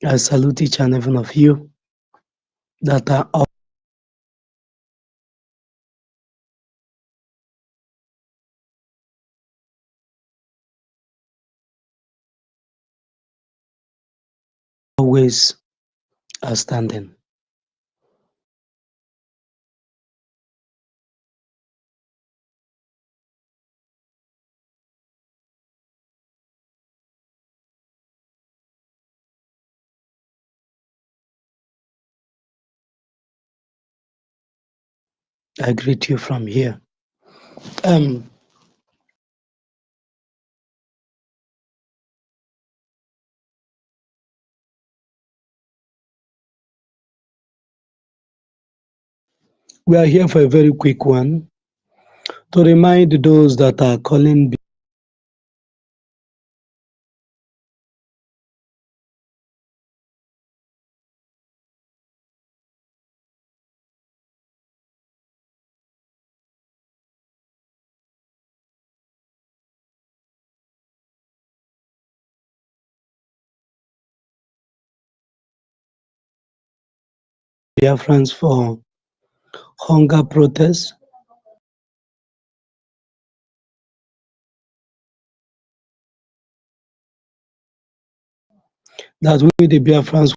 I salute each and every one of you that are always standing. I greet you from here. Um, we are here for a very quick one to remind those that are calling BIAFRANS for hunger protest, that we the BIAFRANS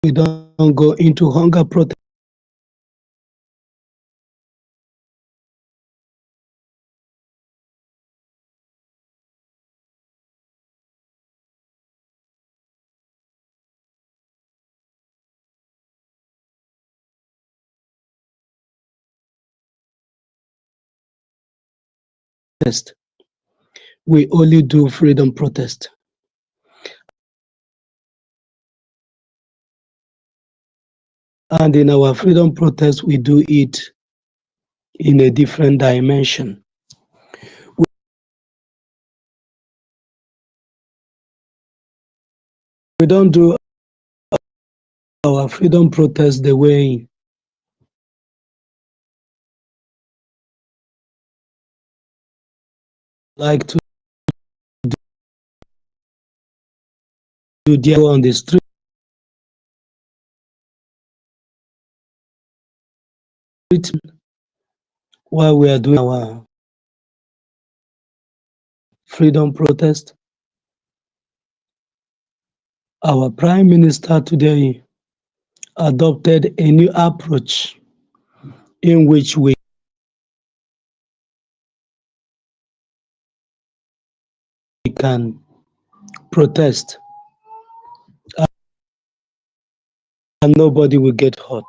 we don't go into hunger protest we only do freedom protest. And in our freedom protest, we do it in a different dimension. We don't do our freedom protest the way like to do there on the street while we are doing our freedom protest. Our Prime Minister today adopted a new approach in which we can protest and nobody will get hurt.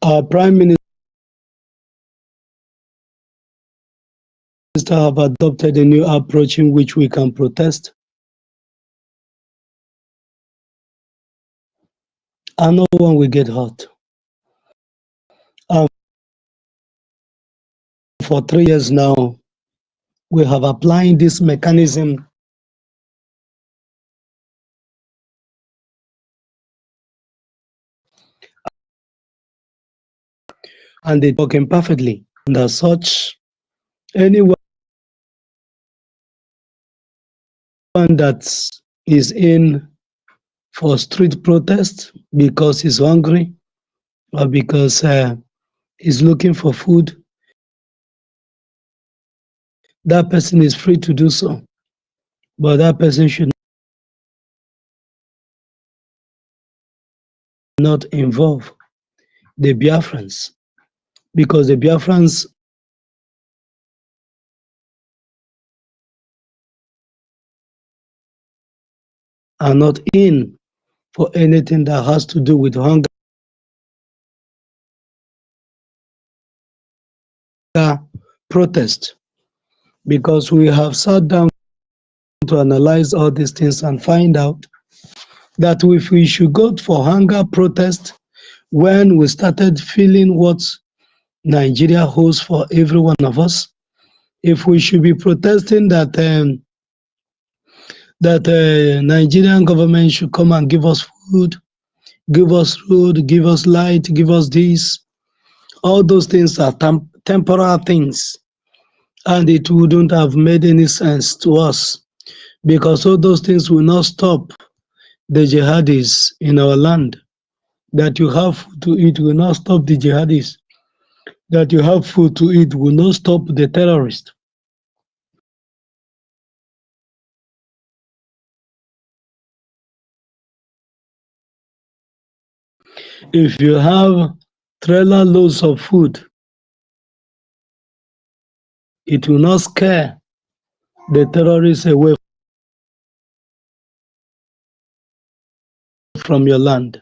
Our Prime Minister have adopted a new approach in which we can protest and no one will get hurt. For 3 years now, we have applied this mechanism and it's working perfectly. And as such, anyone that is in for street protest because he's hungry, or because he's looking for food, that person is free to do so. But that person should not involve the Biafrans, because the Biafrans are not in for anything that has to do with hunger protest. Because we have sat down to analyze all these things and find out that if we should go for hunger protest when we started feeling what Nigeria holds for every one of us, if we should be protesting that Nigerian government should come and give us food, give us road, give us light, give us this, all those things are temporal things, and it wouldn't have made any sense to us, because all those things will not stop the jihadis in our land. That you have food to eat will not stop the jihadis. That you have food to eat will not stop the terrorists. If you have trailer loads of food, it will not scare the terrorists away from your land.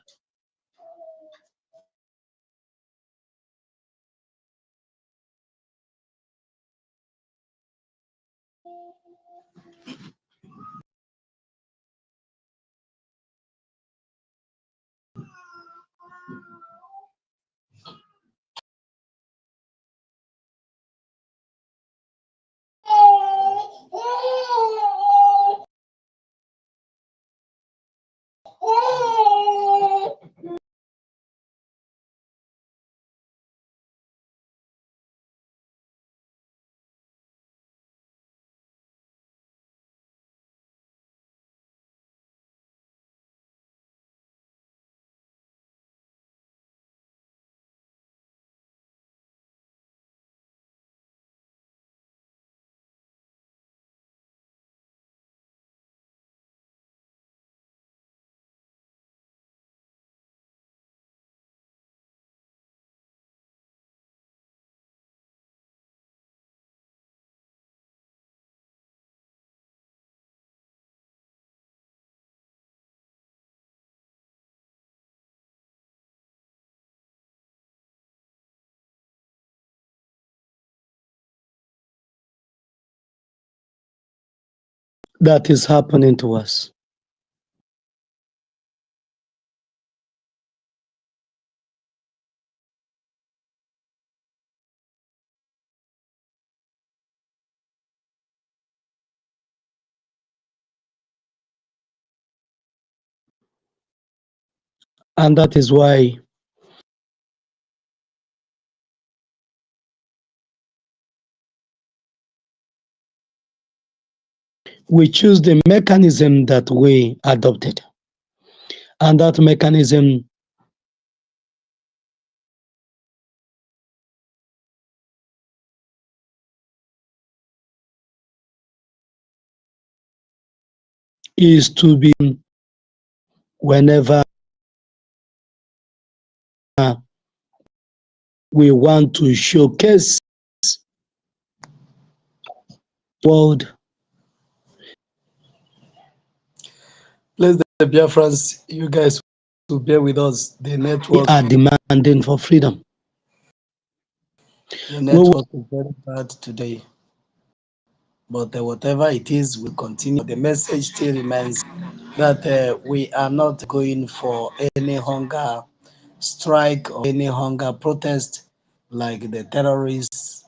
That is happening to us. And that is why we choose the mechanism that we adopted. And that mechanism is to be whenever we want to showcase world. Please, the Biafrans, you guys will bear with us. The network are demanding for freedom. The network is very bad today. But whatever it is, we continue. The message still remains that we are not going for any hunger strike or any hunger protest like the terrorists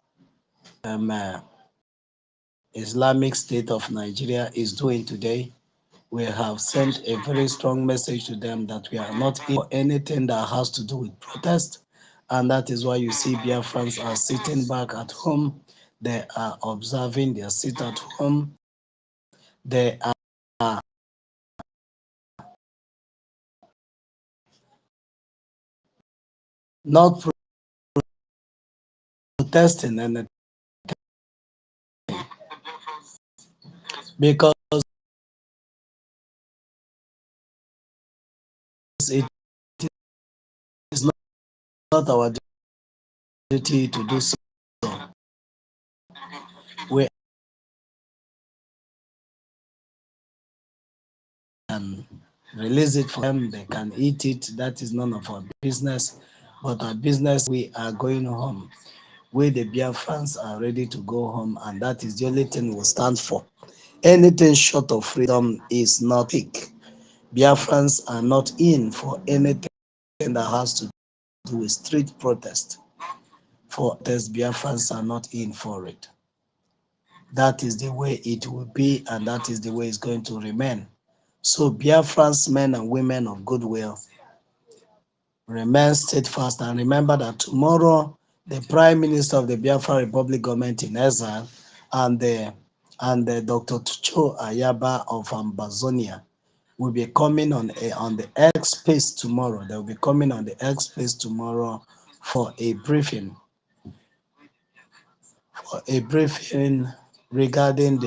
Islamic State of Nigeria is doing today. We have sent a very strong message to them that we are not in for anything that has to do with protest. And that is why you see Biafrans are sitting back at home. They are observing their sit at home. They are not protesting anything, because it is not our duty to do so. We can release it for them, they can eat it. That is none of our business. But our business, we are going home. We, the Biafrans, are ready to go home, and that is the only thing we stand for. Anything short of freedom is not fake. Biafrans are not in for anything that has to do with street protest. For this, Biafrans are not in for it. That is the way it will be, and that is the way it's going to remain. So Biafrans, men and women of goodwill, remain steadfast and remember that tomorrow the Prime Minister of the Biafra Republic government in exile and the Dr. Tucho Ayaba of Ambazonia will be coming on the X space tomorrow. They will be coming on the X space tomorrow for a briefing regarding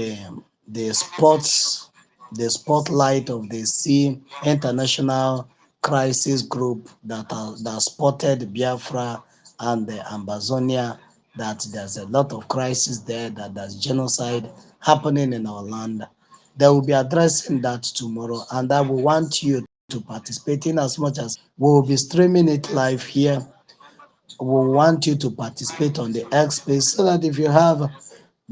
the sports, the spotlight of the Sea International Crisis Group that spotted Biafra and the Ambazonia, that there's a lot of crisis there, that there's genocide happening in our land. They will be addressing that tomorrow, and I will want you to participate in as much as we will be streaming it live here. We want you to participate on the X space so that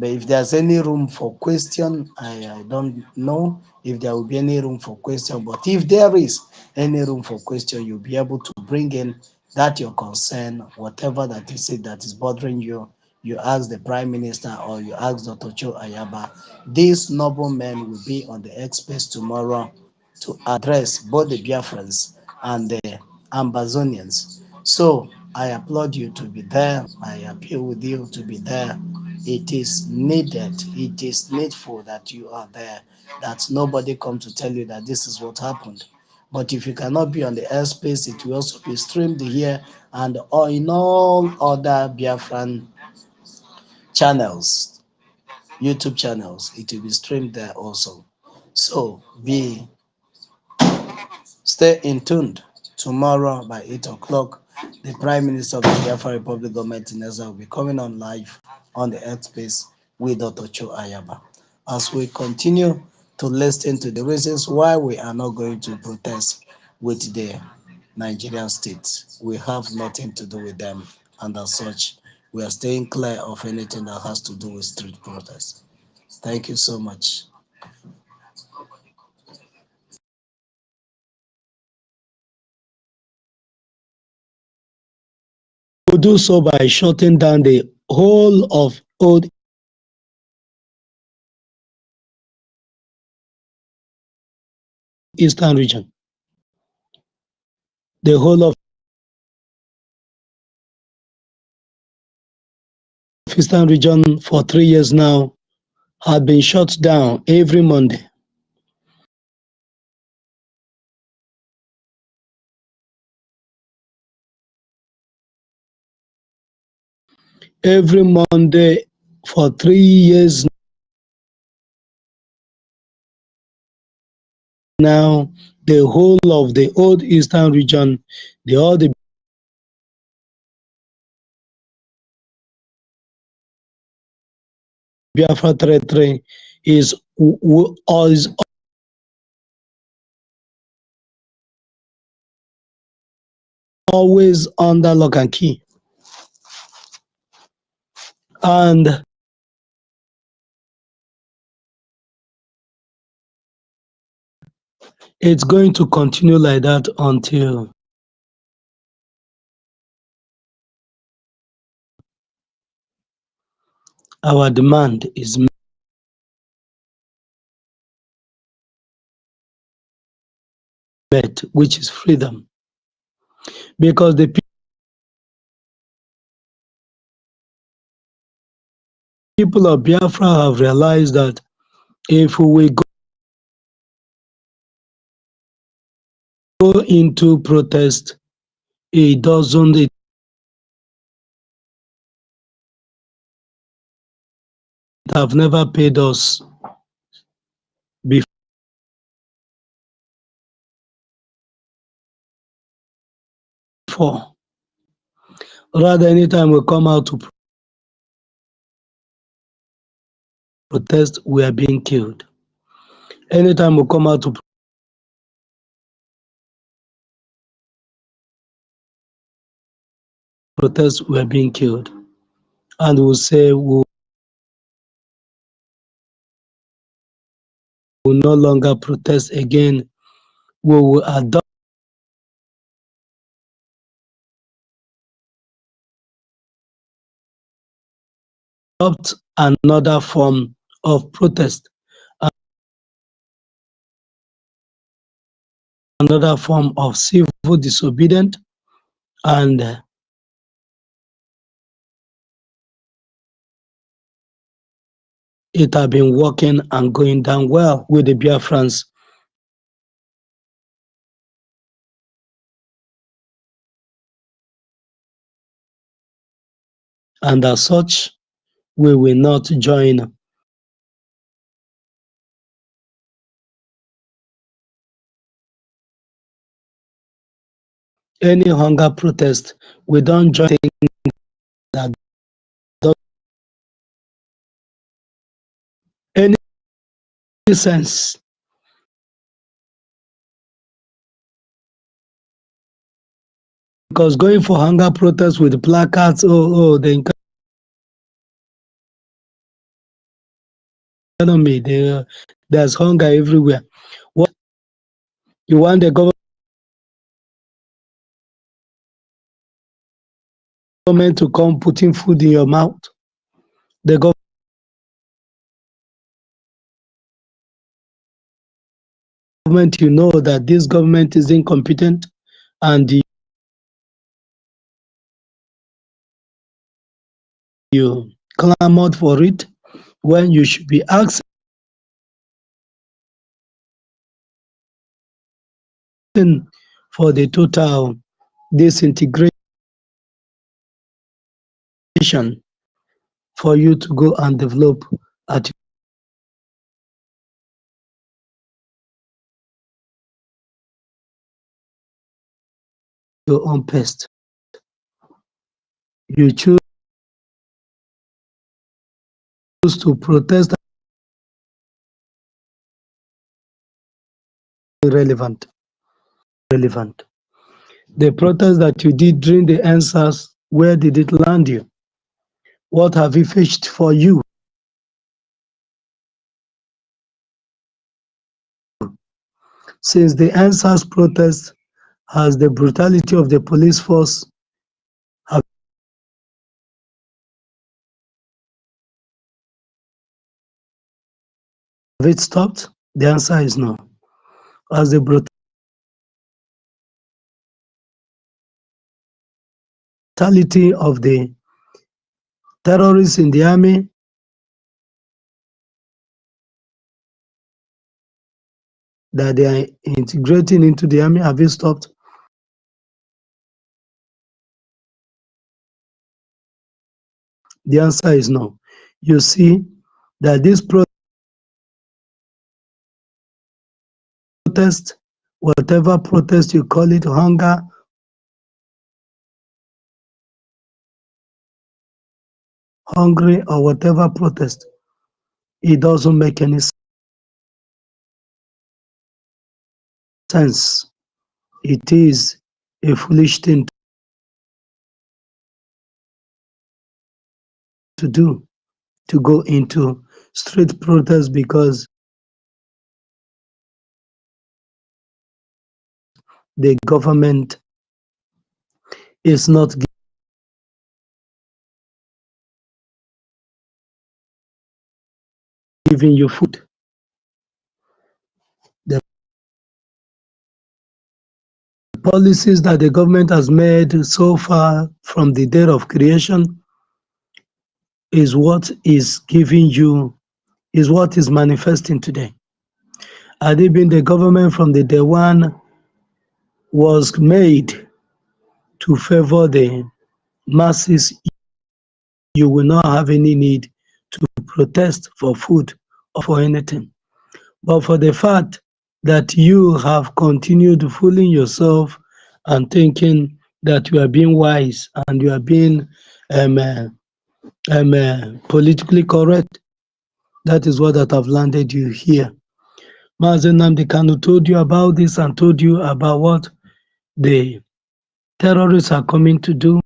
if there's any room for question, I don't know if there will be any room for question, but if there is any room for question, you'll be able to bring in that your concern, whatever that is it that is bothering you. You ask the Prime Minister or you ask Dr. Cho Ayaba. These noble men will be on the X space tomorrow to address both the Biafrans and the Ambazonians. So I applaud you to be there. I appeal with you to be there. It is needed, it is needful that you are there, that nobody come to tell you that this is what happened. But if you cannot be on the airspace, it will also be streamed here and in all other Biafran channels, YouTube channels, it will be streamed there also. So stay in tuned. Tomorrow by 8 o'clock, the Prime Minister of the Biafra Republic government in Ezra will be coming on live on the Earth space with Dr. Cho Ayaba. As we continue to listen to the reasons why we are not going to protest with the Nigerian state, we have nothing to do with them, and as such, we are staying clear of anything that has to do with street protests. Thank you so much. We do so by shutting down the whole of old eastern region. The whole of eastern region for 3 years now had been shut down every Monday. Every Monday for 3 years now, the whole of the old eastern region, all the Biafra territory is always under lock and key. And it's going to continue like that until our demand is met, which is freedom. Because the people of Biafra have realized that if we go into protest, it have never paid us before. Rather, anytime we come out to protest, we are being killed. Anytime we come out to protest, we are being killed. And we'll say we will no longer protest again. We will adopt another form of protest, another form of civil disobedience, and it has been working and going down well with the BIAFRANS. And as such, we will not join any hunger protest. We don't join that any sense. Because going for hunger protest with placards, the economy, there's hunger everywhere. What you want the government to come putting food in your mouth? The government, you know that this government is incompetent, and you clamored for it when you should be asking for the total disintegration for you to go and develop at your own pace. You choose to protest irrelevant. The protest that you did during the answers, where did it land you? What have it fetched for you? Since the answers protest, has the brutality of the police force have it stopped? The answer is no. Has the brutality of the terrorists in the army that they are integrating into the army, have it stopped? The answer is no. You see that this protest, whatever protest you call it, hunger, hungry, or whatever protest, it doesn't make any sense. It is a foolish thing to do, to go into street protest because the government is not giving you food. The policies that the government has made so far from the day of creation is what is giving you, is what is manifesting today. Had it been the government from the day one was made to favor the masses, you will not have any need to protest for food or for anything. But for the fact that you have continued fooling yourself and thinking that you are being wise and you are being um, uh, politically correct, that is what that have landed you here. Mazen Namdi Kanu told you about this and told you about what the terrorists are coming to do.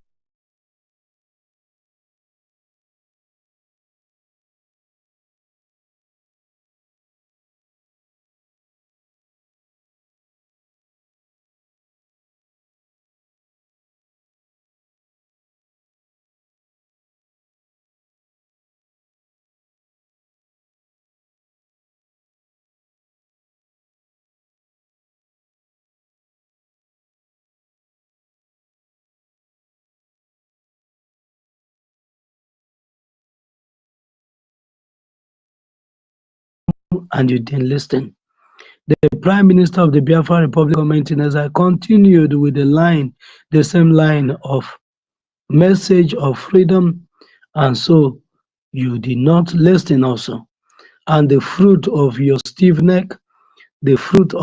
And you didn't listen. The Prime Minister of the Biafra Republic government in exile continued with the same line of message of freedom, and so you did not listen also. And the fruit of your stiff neck, the fruit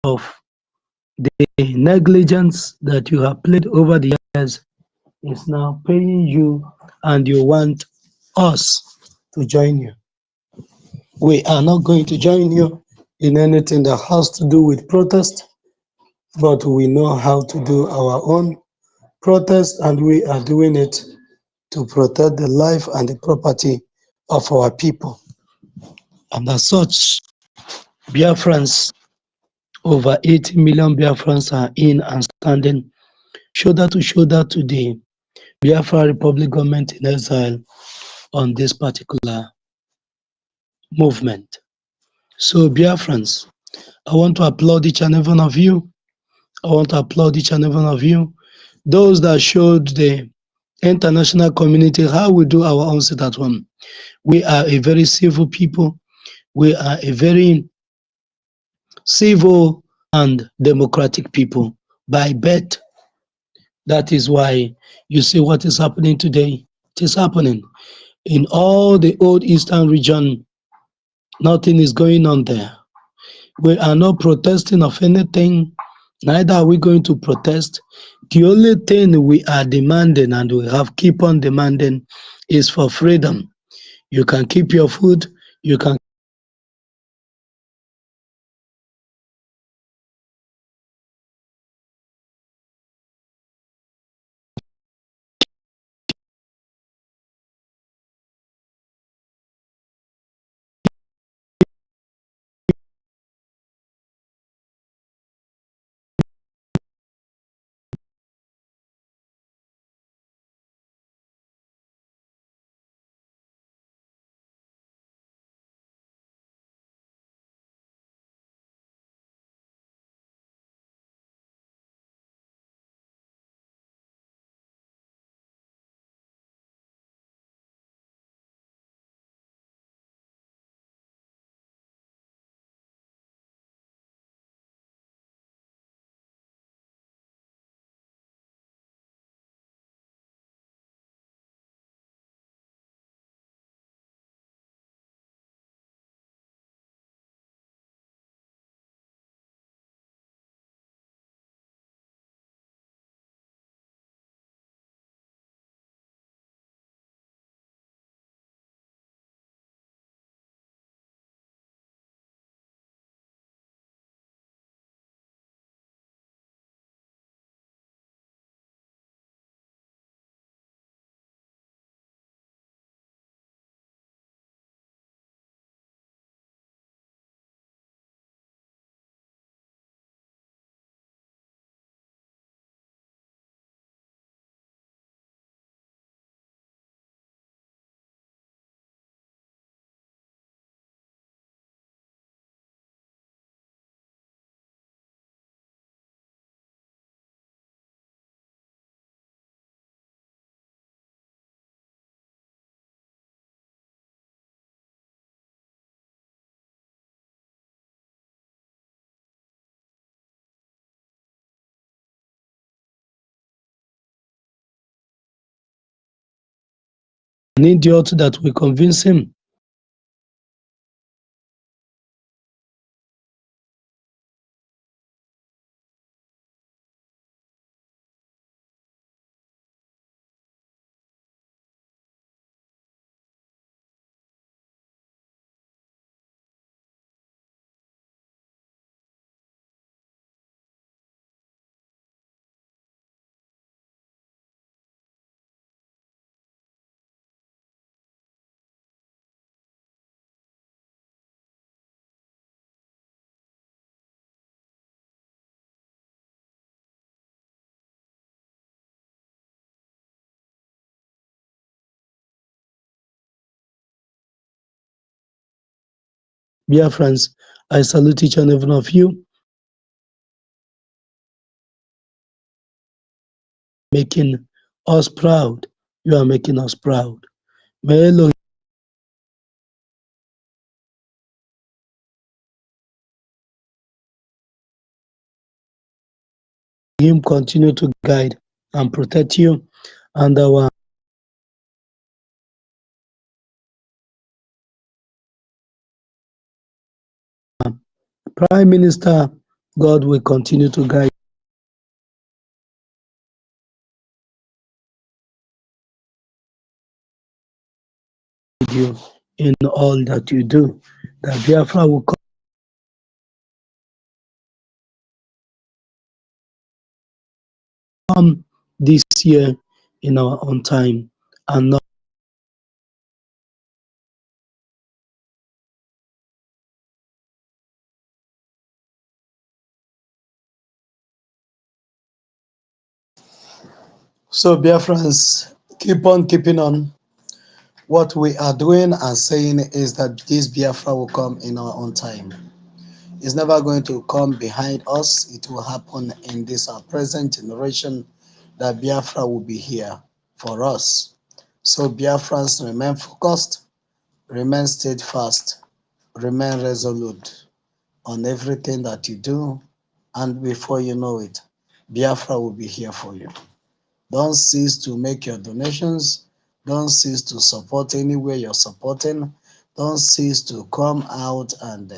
of the negligence that you have played over the years is now paying you, and you want us to join you. We are not going to join you in anything that has to do with protest, but we know how to do our own protest, and we are doing it to protect the life and the property of our people. And as such, Biafrans, over 80 million Biafrans are in and standing shoulder to shoulder to the Biafra Republic government in exile on this particular movement. So, Biafrans, I want to applaud each and every one of you. I want to applaud each and every one of you. Those that showed the international community how we do our own sit at home. We are a very civil people. We are a very civil and democratic people by birth. That is why you see what is happening today. It is happening in all the old eastern region. Nothing is going on there. We are not protesting of anything, neither are we going to protest. The only thing we are demanding, and we have keep on demanding, is for freedom. You can keep your food, you can an idiot that will convince him. Biafrans, I salute each and every one of you. Making us proud. You are making us proud. May Elohim continue to guide and protect you and our Prime Minister. God will continue to guide you in all that you do. That Biafra will come this year in our own time and not so. Biafrans, keep on keeping on. What we are doing and saying is that this Biafra will come in our own time. It's never going to come behind us. It will happen in this our present generation that Biafra will be here for us. So Biafrans, remain focused, remain steadfast, remain resolute on everything that you do, and before you know it, Biafra will be here for you. Don't cease to make your donations. Don't cease to support anywhere you're supporting. Don't cease to come out and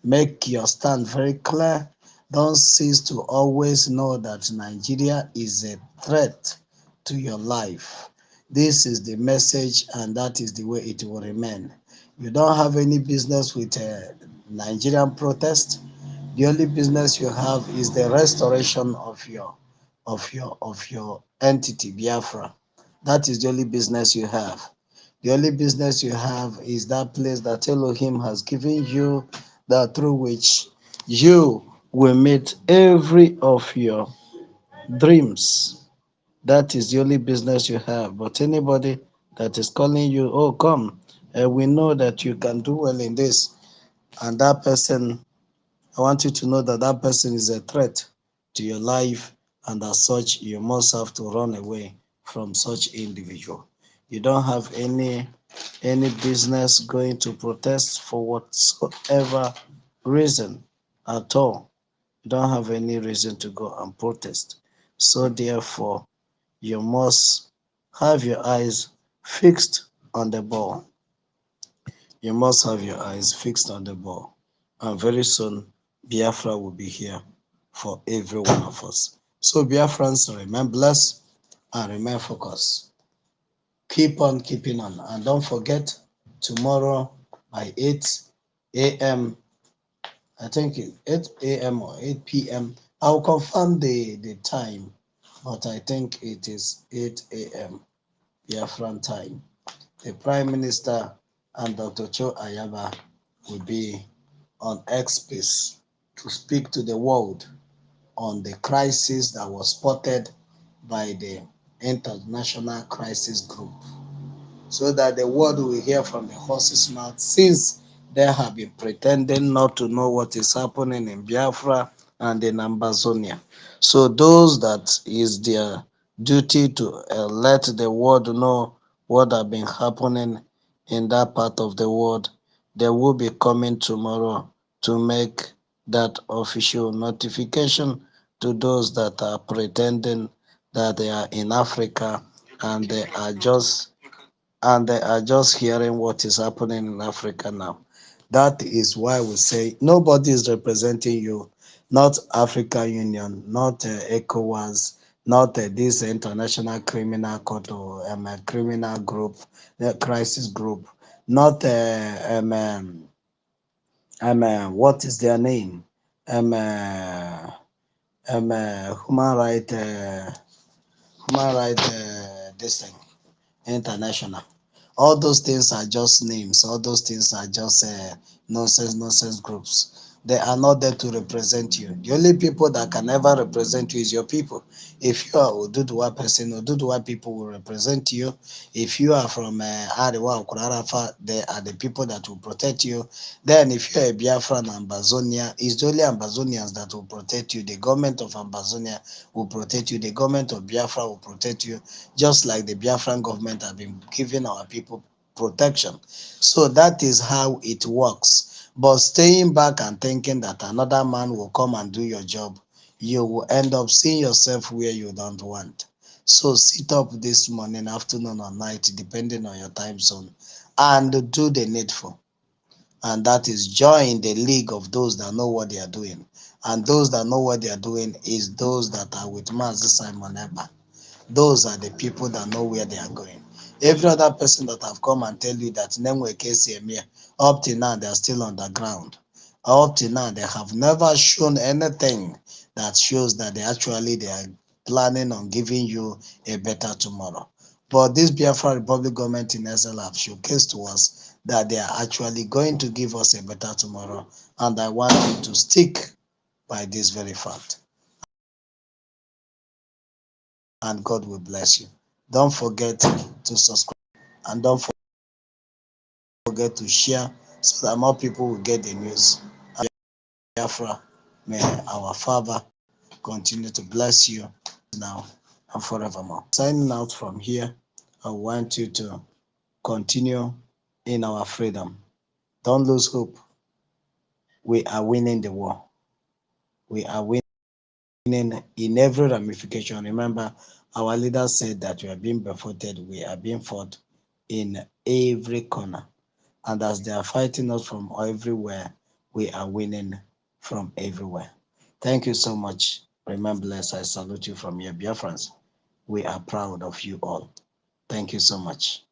make your stand very clear. Don't cease to always know that Nigeria is a threat to your life. This is the message, and that is the way it will remain. You don't have any business with a Nigerian protest. The only business you have is the restoration of your entity, Biafra. That is the only business you have. The only business you have is that place that Elohim has given you, that through which you will meet every of your dreams. That is the only business you have. But anybody that is calling you, oh, come, we know that you can do well in this, and that person, I want you to know that that person is a threat to your life, and as such, you must have to run away from such individual. You don't have any business going to protest for whatsoever reason at all. You don't have any reason to go and protest. So therefore, you must have your eyes fixed on the ball. You must have your eyes fixed on the ball. And very soon, Biafra will be here for every one of us. So Biafrans, remain blessed and remain focused. Keep on keeping on. And don't forget, tomorrow by 8 a.m., I think 8 a.m. or 8 p.m., I'll confirm the time, but I think it is 8 a.m. Biafran time. The Prime Minister and Dr. Cho Ayaba will be on X Space to speak to the world on the crisis that was spotted by the International Crisis Group, so that the world will hear from the horse's mouth, since they have been pretending not to know what is happening in Biafra and in Ambazonia. So those that is their duty to let the world know what have been happening in that part of the world, they will be coming tomorrow to make that official notification to those that are pretending that they are in Africa and they are just and they are just hearing what is happening in Africa now. That is why we say nobody is representing you, not African Union, not ECOWAS, not this international criminal court or criminal group, crisis group, not what is their name? Human right, this thing, international. All those things are just names. All those things are just nonsense groups. They are not there to represent you. The only people that can ever represent you is your people. If you are Oduduwa person, Oduduwa people will represent you. If you are from Arewa or Kurarafa, they are the people that will protect you. Then if you are a Biafran Ambazonia, it's the only Ambazonians that will protect you. The government of Ambazonia will protect you. The government of Biafra will protect you, just like the Biafran government have been giving our people protection. So that is how it works. But staying back and thinking that another man will come and do your job, you will end up seeing yourself where you don't want. So sit up this morning, afternoon, or night, depending on your time zone, and do the needful. And that is join the league of those that know what they are doing. And those that know what they are doing is those that are with Master Simon Eber. Those are the people that know where they are going. Every other person that have come and tell you that Nemwe KCMA, up till now they are still on the ground. Up till now they have never shown anything that shows that they are planning on giving you a better tomorrow. But this Biafra Republic government in Israel have showcased to us that they are actually going to give us a better tomorrow, and I want you to stick by this very fact. And God will bless you. Don't forget to subscribe and don't forget to share so that more people will get the news. Biafra, may our Father continue to bless you now and forevermore. Signing out from here, I want you to continue in our freedom. Don't lose hope. We are winning the war. We are winning in every ramification. Remember, our leader said that we are being buffeted, we are being fought in every corner. And as they are fighting us from everywhere, we are winning from everywhere. Thank you so much. Remember, bless, I salute you from your BIAFRANS. We are proud of you all. Thank you so much.